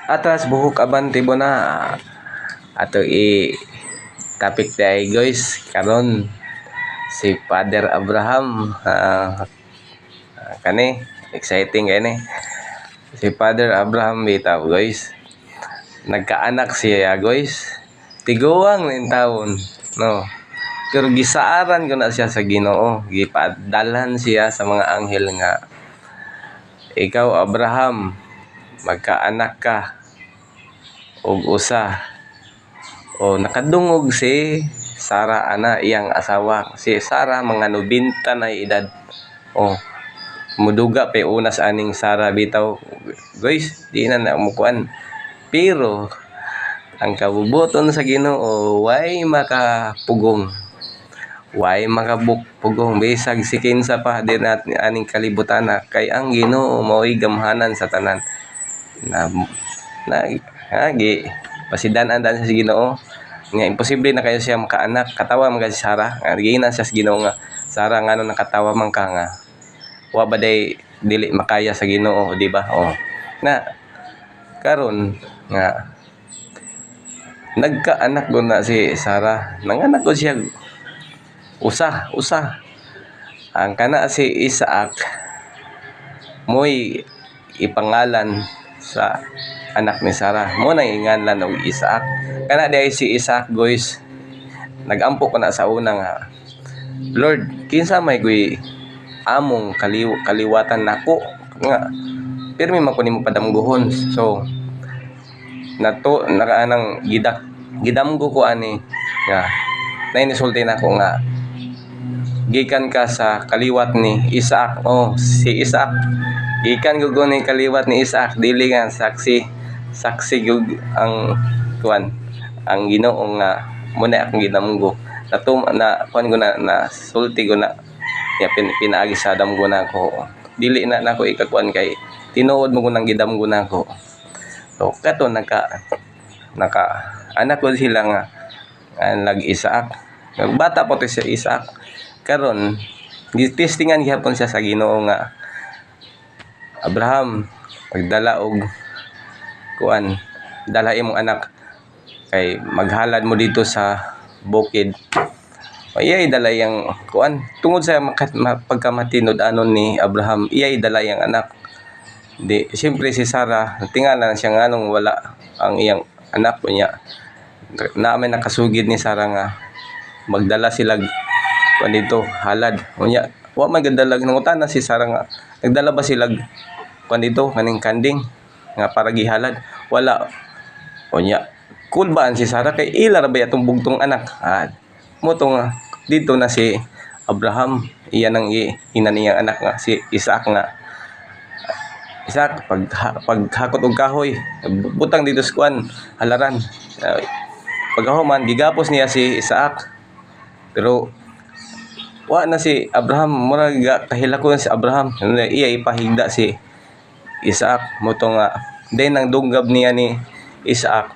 Atras buhok abante bo na ato i topic day guys karon si Father Abraham kani exciting kani si Father Abraham bitaw guys nagkaanak siya guys tiguang nin taon no pero gisaaran ko na siya sa Ginoo gipadalhan siya sa mga anghel nga ikaw Abraham magkaanak ka og usa o nakadungog si Sara ana iyang asawa si Sara mga 90 na edad o muduga pa unas aning Sara bitaw guys di na namukuan pero ang kabubuton sa Ginoo way makapugong way makapugong bisag si kinsa pa din natin aning kalibutan na kay ang Ginoo mao'y gamhanan sa tanan na gi pasidan-an sa Ginoo nga imposible na kayo siya makaanak katawa man si Sara nga giinan siya sa Ginoo nga Sara ngano nakatawa man ka nga wa ba day dili makaya sa Ginoo di ba na karon nga nagkaanak ko na si Sara nanganak ko siya usa ang kana si Isaac mo'y ipangalan sa anak ni Sara mo nang ingalan og Isaac kana day si Isaac guys nagampo ko na sa una nga Lord kinsa may guy among kaliwatan nako nga pirmi man ko nimo padamguhon so nato nakaanang gidamgo ko ani nga nainisulti nako nga gikan ka sa kaliwat ni Isaac si Isaac gikan gugo ni kaliwat ni Isaac dili nga saksi gug ang kuan ang Ginoo nga muna akong gidamgo na kuan ko na sulti ko na ya pinaagi sa damgo nako dili na nako ikakuan kay tinuod mo ko nang gidamgo nako so kato naka anak ko sila nga lag Isaac bata pa to si Isaac karon gitestingan gihapon siya sa Ginoo nga Abraham pagdala og kuan dala imong anak kay maghalad mo dito sa bukid iyay dala yang kuan tungod sa pagkamatinod anon ni Abraham iyay dala yang anak di siyempre si Sara tingala siya nganong wala ang iyang anak niya namin nakasugid ni Sara nga magdala sila kuan dito halad unya wa man gadalag nangutan na si Sara nga nagdala ba sila kuan dito kaning kanding nga para gihalad wala unya kulbaan si Sara kay ila ra ba atong bugtong anak mo to nga dito na si Abraham iyan ang ina niyang anak nga si Isaac nga paghakot og kahoy butang dito sa kuan halaran paghuman gigapos niya si Isaac pero wa na si Abraham murag kahilakon si Abraham iya ipahigda si Isaac mo to nga then nang dunggab niya ni Isaac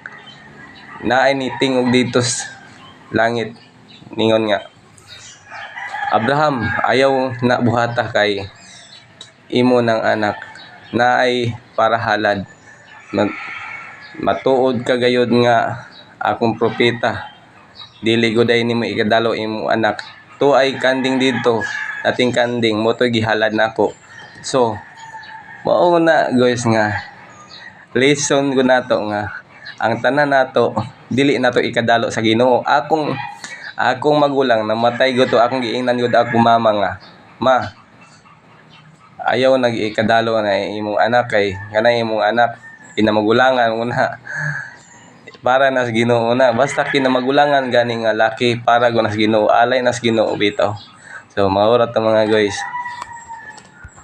naay ni tingog dito sa langit ningon nga Abraham ayaw na buhata kay imo ng anak naay para halad matuod ka gayud nga akong propeta dili goday nimo ikadalo imo anak to ay kanding dito ating kanding mo to gihalad nako so mao na guys nga lesson ko nato nga ang tanan nato dili nato ikadalo sa Ginoo akong magulang namatay gud to akong giingnan gud ako mama nga ma ayaw nag-ikadalo na imong anak kay kanay imong anak kinamagulangan una para nas Ginoo na basta kinamagulangan gani nga laki para go nas Ginoo alay nas Ginoo bitaw so maura ta mga guys